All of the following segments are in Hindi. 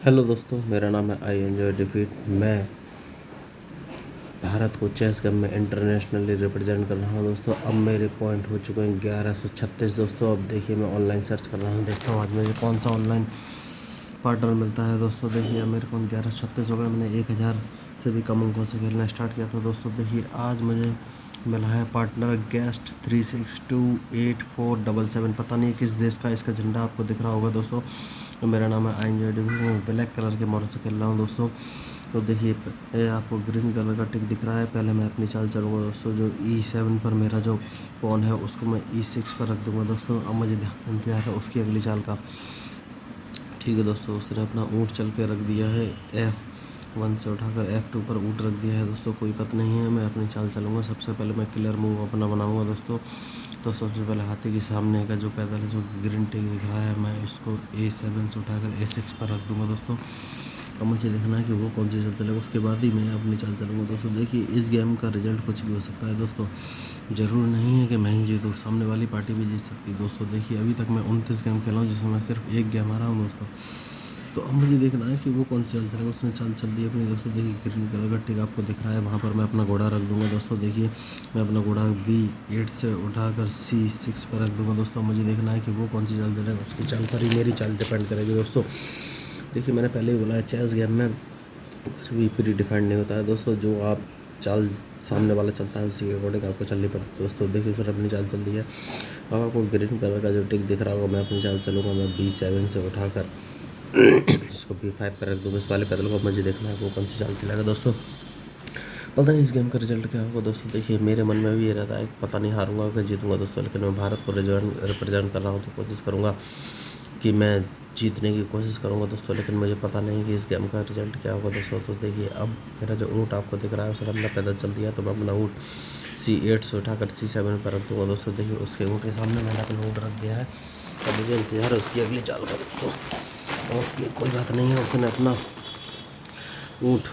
हेलो दोस्तों, मेरा नाम है आई एंजॉय डिफीट। मैं भारत को चेस गेम में इंटरनेशनली रिप्रेजेंट कर रहा हूं दोस्तों। अब मेरे पॉइंट हो चुके हैं 1136 दोस्तों। अब देखिए, मैं ऑनलाइन सर्च कर रहा हूं, देखता हूं आज मुझे कौन सा ऑनलाइन पार्टनर मिलता है दोस्तों। देखिए, अब मेरे को 1136 हो गए। मैंने 1000 से भी कम अंकों से खेलना स्टार्ट किया था दोस्तों। देखिए, आज मुझे मिला है पार्टनर गेस्ट 362847। पता नहीं किस देश का इसका झंडा आपको दिख रहा होगा दोस्तों। तो मेरा नाम है आई एंजॉय डिफीट। मैं ब्लैक कलर के मोड़ से खेल रहा हूँ दोस्तों। तो देखिए, ये आपको ग्रीन कलर का टिक दिख रहा है। पहले मैं अपनी चाल चलूँगा दोस्तों। जो E7 पर मेरा जो पॉन है उसको मैं E6 पर रख दूँगा दोस्तों। अब मुझे इंतजार है उसकी अगली चाल का। ठीक है दोस्तों, उसने अपना ऊँट चल के रख दिया है। F1 से उठाकर F2 पर ऊँट रख दिया है दोस्तों। कोई पता नहीं है, मैं अपनी चाल चलूँगा। सबसे पहले मैं क्लियर मूव अपना बनाऊँगा दोस्तों। तो सबसे पहले हाथी के सामने का जो पैदल है, जो ग्रीन टिक दिख रहा है, मैं इसको A7 से उठाकर A6 पर रख दूँगा दोस्तों। अब मुझे देखना है कि वो कौन सी चाल चलेगा, उसके बाद ही मैं अपनी चाल चलूँगा दोस्तों। देखिए, इस गेम का रिजल्ट कुछ भी हो सकता है दोस्तों। ज़रूर नहीं है कि मैं ही जीतूँ, सामने वाली पार्टी भी जीत सकती है दोस्तों। देखिए, अभी तक मैं 29 गेम खेला हूँ, जिसमें मैं सिर्फ एक गेम हारा हूँ दोस्तों। तो अब मुझे देखना है कि वो कौन सी चाल चलेगा। उसने चाल चल दी अपनी दोस्तों। देखिए, ग्रीन कलर का टिक आपको दिख रहा है, वहाँ पर मैं अपना घोड़ा रख दूँगा दोस्तों। देखिए, मैं अपना घोड़ा B8 से उठाकर C6 पर रख दूँगा दोस्तों। मुझे देखना है कि वो कौन सी चाल चलेगा, उसकी चाल पर ही मेरी चाल डिपेंड करेगी दोस्तों। देखिए, मैंने पहले ही बोला है, चेस गेम में कुछ भी प्री डिफाइंड नहीं होता है दोस्तों। जो आप चाल सामने वाला चलता है उसी के अकॉर्डिंग आपको चलनी पड़ती है दोस्तों। देखिए, फिर अपनी चाल चल दी है। अब आपको ग्रीन कलर का जो टिक दिख रहा होगा, मैं अपनी चाल चलूँगा। मैं B7 से उठाकर इसको B5 पर रख दूँगा। इस वाले पैदल को मुझे देखना है वो कौन सी चाल चलेगा दोस्तों। पता नहीं इस गेम का रिजल्ट क्या होगा दोस्तों। देखिए, मेरे मन में भी ये रहता है, पता नहीं हारूंगा कि जीतूंगा दोस्तों। लेकिन मैं भारत को रिप्रेजेंट कर रहा हूँ, तो कोशिश करूँगा कि मैं जीतने की कोशिश करूँगा दोस्तों। लेकिन मुझे पता नहीं कि इस गेम का रिजल्ट क्या होगा दोस्तों। तो देखिए, अब मेरा जो ऊँट आपको दिख रहा है, उसने अपना पैदल चल दिया। तो मैं अपना ऊँट C8 से उठाकर C7 पर रख दूँगा दोस्तों। देखिए, उसके ऊँट के सामने मैंने अपना ऊँट रख दिया है। अब मुझे इंतजार है उसकी अगली चाल का दोस्तों। और ये कोई बात नहीं है, उसने अपना ऊँट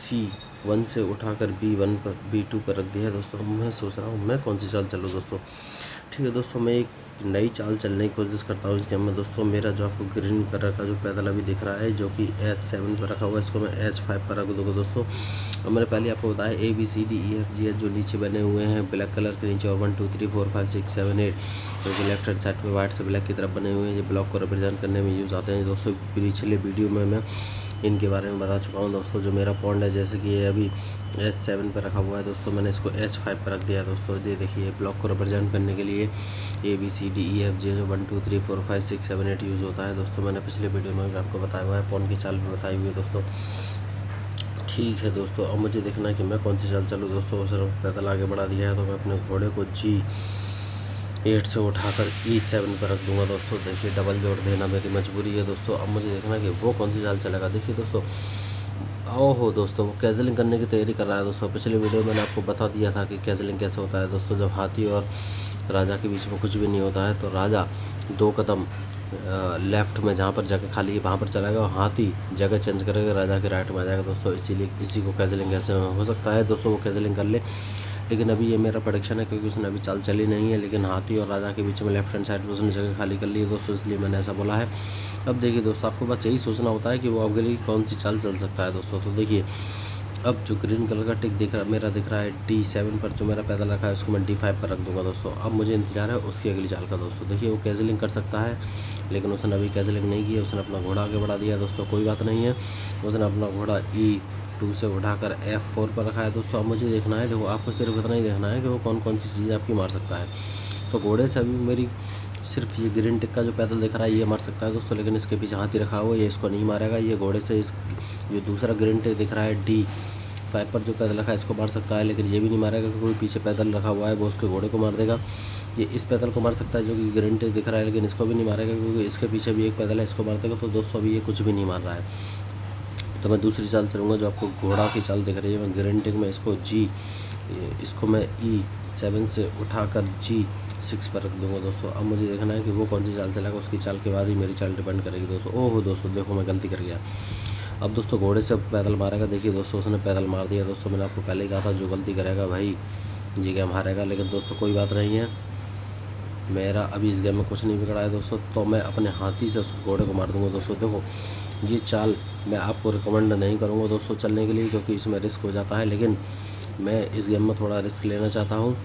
C1 से उठाकर B1 पर B2 पर रख दिया है दोस्तों। मैं सोच रहा हूँ मैं कौन सी चाल चलूँ दोस्तों। ठीक है दोस्तों, मैं एक नई चाल चलने की कोशिश करता हूँ इस गेम में दोस्तों। मेरा जो आपको ग्रीन कलर का जो पैदल अभी दिख रहा है, जो कि H7 पर रखा हुआ है, इसको मैं H5 पर रख दूँगा दोस्तों। और मैंने पहले आपको बताया ABCDEFG जो नीचे बने हुए हैं ब्लैक कलर के नीचे, और 1 2 3 4 5 6 7 8 जो कि लेफ्ट हैंड साइड पे वाइट से ब्लैक की तरफ बने हुए हैं, ये ब्लॉक को रिप्रेजेंट करने में यूज़ आते हैं दोस्तों। पिछले वीडियो में मैं इनके बारे में बता चुका हूँ दोस्तों। जो मेरा पॉइंट है, जैसे कि ये अभी H7 पर रखा हुआ है दोस्तों, मैंने इसको H5 पर रख दिया है दोस्तों। ये देखिए, ब्लॉक को रिप्रेजेंट करने के लिए ABCDEFG जो 1 2 3 4 5 6 7 8 यूज़ होता है दोस्तों। मैंने पिछले वीडियो में भी आपको बताया हुआ है, पॉइंट की चाल भी बताई हुई है दोस्तों। ठीक है दोस्तों, अब मुझे देखना है कि मैं कौन सी चाल चलूँ दोस्तों। सिर्फ पैदल आगे बढ़ा दिया है, तो मैं अपने घोड़े को G8 से उठाकर E7 पर रख दूंगा दोस्तों। देखिए, डबल जोड़ देना मेरी मजबूरी है दोस्तों। अब मुझे देखना है कि वो कौन सी चाल चलेगा। देखिए दोस्तों, ओहो दोस्तों, वो कैजलिंग करने की तैयारी कर रहा है दोस्तों। पिछले वीडियो में मैंने आपको बता दिया था कि कैजलिंग कैसे होता है दोस्तों। जब हाथी और राजा के बीच में कुछ भी नहीं होता है, तो राजा 2 कदम लेफ्ट में जहाँ पर जगह खाली है वहाँ पर चलाएगा, और हाथी जगह चेंज करेगा, राजा के राइट में आ जाएगा दोस्तों। इसीलिए इसी को कैजलिंग कैसे हो सकता है दोस्तों, वो कैजलिंग कर ले। लेकिन अभी ये मेरा प्रेडिक्शन है, क्योंकि उसने अभी चाल चली नहीं है। लेकिन हाथी और राजा के बीच में लेफ्ट हैंड साइड पर उसने जगह खाली कर ली है दोस्तों, इसलिए मैंने ऐसा बोला है। अब देखिए दोस्तों, आपको बस यही सोचना होता है कि वो अगली कौन सी चाल चल सकता है दोस्तों। तो देखिए, अब जो ग्रीन कलर का टिक मेरा दिख रहा है D7 पर, जो मेरा पैदल रखा है उसको मैं D5 पर रख दूंगा दोस्तों। अब मुझे इंतजार है उसकी अगली चाल का दोस्तों। देखिए, वो कैजलिंग कर सकता है, लेकिन उसने अभी कैजलिंग नहीं की है। उसने अपना घोड़ा आगे बढ़ा दिया दोस्तों। कोई बात नहीं है, उसने अपना घोड़ा E2 से उठाकर F4 पर रखा है दोस्तों। अब मुझे देखना है, देखो आपको सिर्फ इतना ही देखना है कि वो कौन कौन सी चीज़ आपकी मार सकता है। तो घोड़े से अभी मेरी सिर्फ ये ग्रीन टिक का जो पैदल दिख रहा है ये मार सकता है दोस्तों। लेकिन इसके पीछे हाथी रखा हुआ है, ये इसको नहीं मारेगा। ये घोड़े से इस जो दूसरा ग्रीन टिक दिख रहा है D5 पर जो पैदल रखा है इसको मार सकता है, लेकिन ये भी नहीं मारेगा, क्योंकि कोई पीछे पैदल रखा हुआ है वो उसके घोड़े को मार देगा। ये इस पैदल को मार सकता है जो कि ग्रीन टिक दिख रहा है, लेकिन इसको भी नहीं मारेगा, क्योंकि इसके पीछे भी एक पैदल है, इसको मार देगा। तो दोस्तों, अभी ये कुछ भी नहीं मार रहा है। तो मैं दूसरी चाल चलूँगा, जो आपको घोड़ा की चाल दिख रही है। मैं ग्रीन टिक में इसको मैं E7 से उठाकर G6 पर रख दूंगा दोस्तों। अब मुझे देखना है कि वो कौन सी चाल चलेगा, उसकी चाल के बाद ही मेरी चाल डिपेंड करेगी दोस्तों। ओहो दोस्तों, देखो मैं गलती कर गया। अब दोस्तों, घोड़े से पैदल मारेगा। देखिए दोस्तों, उसने पैदल मार दिया दोस्तों। मैंने आपको पहले ही कहा था, जो गलती करेगा भाई जी गेम हारेगा। लेकिन दोस्तों, कोई बात नहीं है, मेरा अभी इस गेम में कुछ नहीं बिगड़ा है दोस्तों। तो मैं अपने हाथी से उस घोड़े को मार दूंगा दोस्तों। देखो, ये चाल मैं आपको रिकमेंड नहीं करूँगा दोस्तों चलने के लिए, क्योंकि इसमें रिस्क हो जाता है। लेकिन मैं इस गेम में थोड़ा रिस्क लेना चाहता हूँ,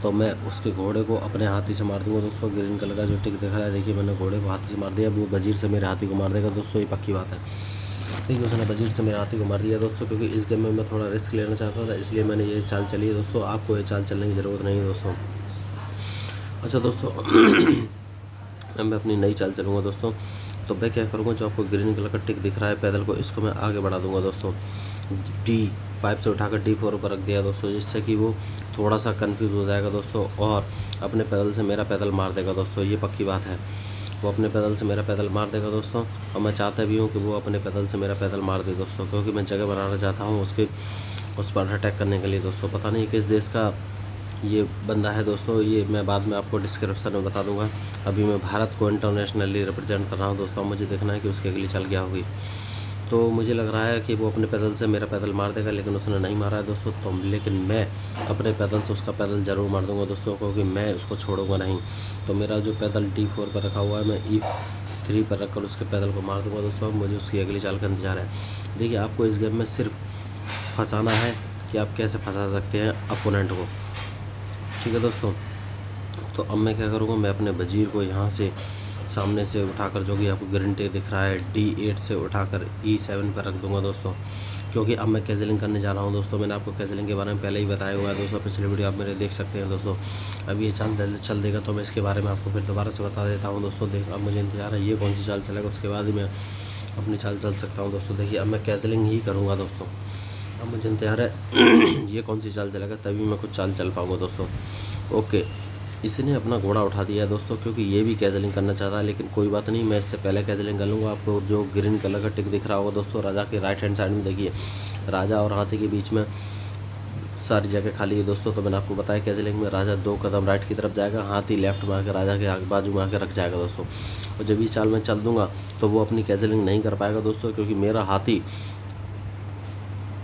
तो मैं उसके घोड़े को अपने हाथी से मार दूँगा दोस्तों। ग्रीन कलर का जो टिक दिख रहा है, देखिए मैंने घोड़े को हाथी से मार दिया। अब वो वजीर से मेरे हाथी को मार देगा दोस्तों, ये पक्की बात है। देखिए उसने वजीर से मेरे हाथी को मार दिया दोस्तों, क्योंकि इस गेम में मैं थोड़ा रिस्क लेना चाहता था, इसलिए मैंने ये चाल चली है दोस्तों। आपको ये चाल चलने की ज़रूरत नहीं है दोस्तों। अच्छा दोस्तों अब मैं अपनी नई चाल चलूँगा दोस्तों। तो मैं क्या करूँगा, जो आपको ग्रीन कलर का टिक दिख रहा है पैदल को, इसको मैं आगे बढ़ा दूँगा दोस्तों। D5 से उठाकर D4 पर रख दिया दोस्तों, जिससे कि वो थोड़ा सा कंफ्यूज हो जाएगा दोस्तों, और अपने पैदल से मेरा पैदल मार देगा दोस्तों। ये पक्की बात है, वो अपने पैदल से मेरा पैदल मार देगा दोस्तों। और मैं चाहता भी हूँ कि वो अपने पैदल से मेरा पैदल मार दे दोस्तों, क्योंकि मैं जगह बनाना चाहता हूँ उस पर अटैक करने के लिए दोस्तों। पता नहीं किस देश का ये बंदा है दोस्तों, ये मैं बाद में आपको डिस्क्रिप्शन में बता दूंगा। अभी मैं भारत को इंटरनेशनली रिप्रेजेंट कर रहा हूँ दोस्तों। मुझे देखना है कि उसकी अगली चाल क्या होगी। तो मुझे लग रहा है कि वो अपने पैदल से मेरा पैदल मार देगा, लेकिन उसने नहीं मारा है दोस्तों। तो लेकिन मैं अपने पैदल से उसका पैदल ज़रूर मार दूंगा दोस्तों, क्योंकि मैं उसको छोड़ूंगा नहीं। तो मेरा जो पैदल D4 पर रखा हुआ है, मैं E3 पर रखकर उसके पैदल को मार दूंगा दोस्तों। मुझे उसकी अगली चाल का इंतजार है। देखिए आपको इस गेम में सिर्फ फंसाना है कि आप कैसे फंसा सकते हैं अपोनेंट को, ठीक है दोस्तों। तो अब मैं क्या करूँगा, मैं अपने वजीर को यहाँ से सामने से उठाकर, जो कि आपको गारंटी दिख रहा है, D8 से उठाकर E7 पर रख दूंगा दोस्तों, क्योंकि अब मैं कैजलिंग करने जा रहा हूँ दोस्तों। मैंने आपको कैजलिंग के बारे में पहले ही बताया हुआ है दोस्तों, पिछले वीडियो आप मेरे देख सकते हैं दोस्तों। अब ये चाल चल देगा तो मैं इसके बारे में आपको फिर दोबारा से बता देता हूँ दोस्तों। देख अब मुझे इंतजार है ये कौन सी चाल चलेगा, उसके बाद ही मैं अपनी चाल चल सकता हूँ दोस्तों। देखिए अब मैं कैजलिंग ही करूँगा दोस्तों। अब मुझे इंतजार है ये कौन सी चाल चलेगा, तभी मैं कुछ चाल चल पाऊँगा दोस्तों। ओके, इसने अपना घोड़ा उठा दिया है दोस्तों, क्योंकि ये भी कैजलिंग करना चाहता है, लेकिन कोई बात नहीं, मैं इससे पहले कैजलिंग कर लूँगा। आपको जो ग्रीन कलर का टिक दिख रहा होगा दोस्तों, राजा के राइट हैंड साइड में देखिए, राजा और हाथी के बीच में सारी जगह खाली है दोस्तों। तो मैंने आपको बताया कैजलिंग में राजा 2 कदम राइट की तरफ जाएगा, हाथी लेफ्ट में आकर राजा के बाजू में आकर रख जाएगा दोस्तों। और जब ये चाल मैं चल दूँगा तो वो अपनी कैजलिंग नहीं कर पाएगा दोस्तों, क्योंकि मेरा हाथी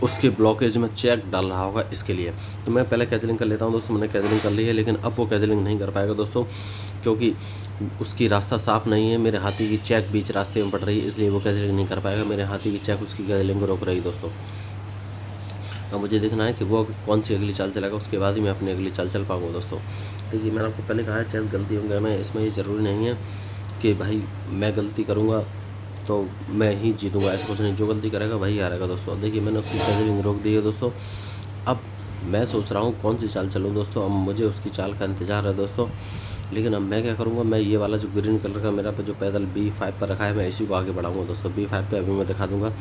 उसके ब्लॉकेज में चेक डाल रहा होगा इसके लिए। तो मैं पहले कैजलिंग कर लेता हूं दोस्तों। मैंने कैजलिंग कर ली है, लेकिन अब वो कैजलिंग नहीं कर पाएगा दोस्तों, क्योंकि उसकी रास्ता साफ़ नहीं है। मेरे हाथी की चेक बीच रास्ते में पड़ रही है, इसलिए वो कैजलिंग नहीं कर पाएगा। मेरे हाथी की चेक उसकी कैजलिंग को रोक रही है दोस्तों। अब मुझे देखना है कि वो कौन सी अगली चाल चलेगा, उसके बाद ही मैं अपनी अगली चाल चल पाऊँगा दोस्तों। देखिए मैंने आपको पहले कहा है चेस गलती हो गया, मैं इसमें ये ज़रूरी नहीं है कि भाई मैं गलती करूँगा तो मैं ही जीतूंगा, ऐसा कुछ नहीं। जो गलती करेगा वही हारेगा दोस्तों। देखिए मैंने उसकी कैजलिंग रोक दी है दोस्तों। अब मैं सोच रहा हूँ कौन सी चाल चलूँ दोस्तों। अब मुझे उसकी चाल का इंतज़ार है दोस्तों, लेकिन अब मैं क्या करूँगा, मैं ये वाला जो ग्रीन कलर का मेरा पे जो पैदल B5 पर रखा है, मैं इसी को आगे बढ़ाऊँगा दोस्तों। B5 पे अभी मैं दिखा दूँगा,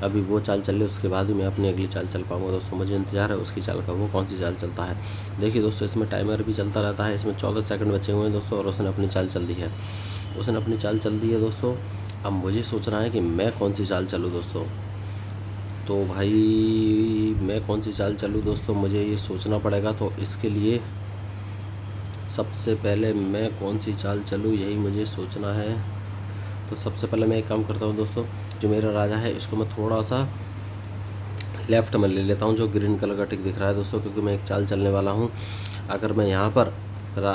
अभी वो चाल चल रही है, उसके बाद ही मैं अपनी अगली चाल चल पाऊँगा दोस्तों। मुझे इंतज़ार है उसकी चाल का, वो कौन सी चाल चलता है। देखिए दोस्तों इसमें टाइमर भी चलता रहता है, इसमें 14 सेकंड बचे हुए हैं दोस्तों, और उसने अपनी चाल चल दी है, उसने अपनी चाल चल दी है दोस्तों। अब मुझे सोचना है कि मैं कौन सी चाल चलूँ दोस्तों। तो भाई मैं कौन सी चाल चलूँ दोस्तों, मुझे ये सोचना पड़ेगा। तो इसके लिए सबसे पहले मैं कौन सी चाल चलूँ, यही मुझे सोचना है। तो सबसे पहले मैं एक काम करता हूँ दोस्तों, जो मेरा राजा है इसको मैं थोड़ा सा लेफ़्ट में ले लेता हूँ, जो ग्रीन कलर का टिक दिख रहा है दोस्तों, क्योंकि मैं एक चाल चलने वाला हूँ। अगर मैं यहाँ पर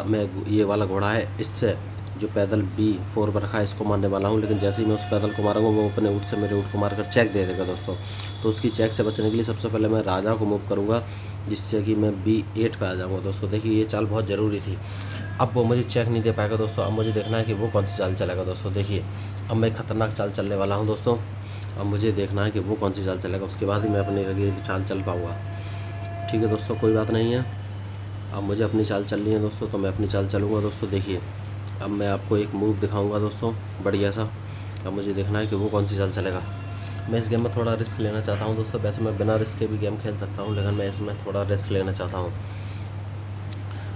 मैं ये वाला घोड़ा है, इससे जो पैदल B4 पर रखा है इसको मारने वाला हूँ, लेकिन जैसे ही मैं उस पैदल को मारूंगा वो अपने ऊँट से मेरे ऊँट को मारकर चेक दे देगा दोस्तों। तो उसकी चेक से बचने के लिए सबसे पहले मैं राजा को मूव करूँगा, जिससे कि मैं B8 पे आ जाऊँगा दोस्तों। देखिए ये चाल बहुत ज़रूरी थी, अब वो मुझे चेक नहीं दे पाएगा दोस्तों। अब मुझे देखना है कि वो कौन सी चाल चलेगा दोस्तों। देखिए अब मैं खतरनाक चाल चलने वाला हूँ दोस्तों। अब मुझे देखना है कि वो कौन सी चाल चलेगा, उसके बाद ही मैं अपनी अगली चाल चल पाऊँगा, ठीक है दोस्तों, कोई बात नहीं है। अब मुझे अपनी चाल चलनी है दोस्तों, तो मैं अपनी चाल चलूँगा दोस्तों। देखिए अब मैं आपको एक मूव दिखाऊंगा दोस्तों बढ़िया सा। अब मुझे देखना है कि वो कौन सी चाल चलेगा। मैं इस गेम में थोड़ा रिस्क लेना चाहता हूं दोस्तों। वैसे मैं बिना रिस्क के भी गेम खेल सकता हूं, लेकिन मैं इसमें थोड़ा रिस्क लेना चाहता हूं।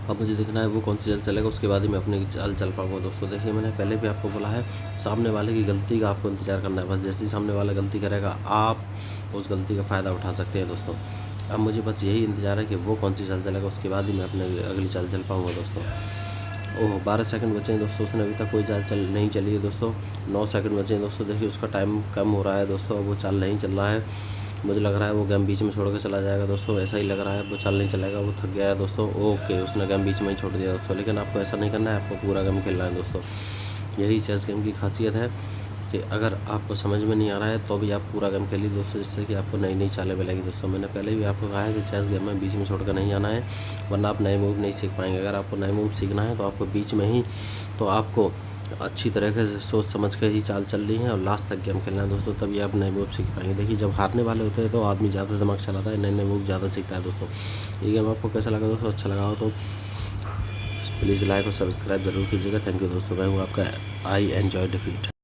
अब मुझे देखना है वो कौन सी चाल चलेगा, उसके बाद ही मैं अपनी चाल चल पाऊँगा दोस्तों। देखिए मैंने पहले भी आपको बोला है, सामने वाले की गलती का आपको इंतजार करना है। बस जैसे ही सामने वाला गलती करेगा, आप उस गलती का फ़ायदा उठा सकते हैं दोस्तों। अब मुझे बस यही इंतज़ार है कि वो कौन सी चाल चलेगा, उसके बाद ही मैं अपने अगली चाल चल पाऊँगा दोस्तों। ओह 12 सेकंड बचे हैं दोस्तों, उसने अभी तक कोई चाल नहीं चली है दोस्तों। 9 सेकंड बचे हैं दोस्तों। देखिए उसका टाइम कम हो रहा है दोस्तों, वो चाल नहीं चल रहा है। मुझे लग रहा है वो गेम बीच में छोड़ कर चला जाएगा दोस्तों, ऐसा ही लग रहा है। वो चाल नहीं चलेगा, वो थक गया है दोस्तों। ओके उसने गेम बीच में ही छोड़ दिया दोस्तों, लेकिन आपको ऐसा नहीं करना है, आपको पूरा गेम खेलना है दोस्तों। यही चेस गेम की खासियत है कि अगर आपको समझ में नहीं आ रहा है तो भी आप पूरा गेम खेलिए दोस्तों, जिससे कि आपको नई नई चालें मिलेंगी दोस्तों। मैंने पहले भी आपको कहा है कि चेस गेम में बीच में छोड़कर नहीं आना है, वरना आप नए मूव नहीं सीख पाएंगे। अगर आपको नए मूव सीखना है तो आपको बीच में ही, तो आपको अच्छी तरीके से सोच समझ के ही चाल चलनी है और लास्ट तक गेम खेलना है दोस्तों, तभी आप नए मूव सीख पाएंगे। देखिए जब हारने वाले होते हैं तो आदमी ज़्यादा दिमाग चलाता है, नए नए मूव ज़्यादा सीखता है दोस्तों। ये गेम आपको कैसा लगा दोस्तों? अच्छा लगा हो तो प्लीज़ लाइक और सब्सक्राइब जरूर कीजिएगा। थैंक यू दोस्तों, मैं हूँ आपका आई एन्जॉय डिफीट।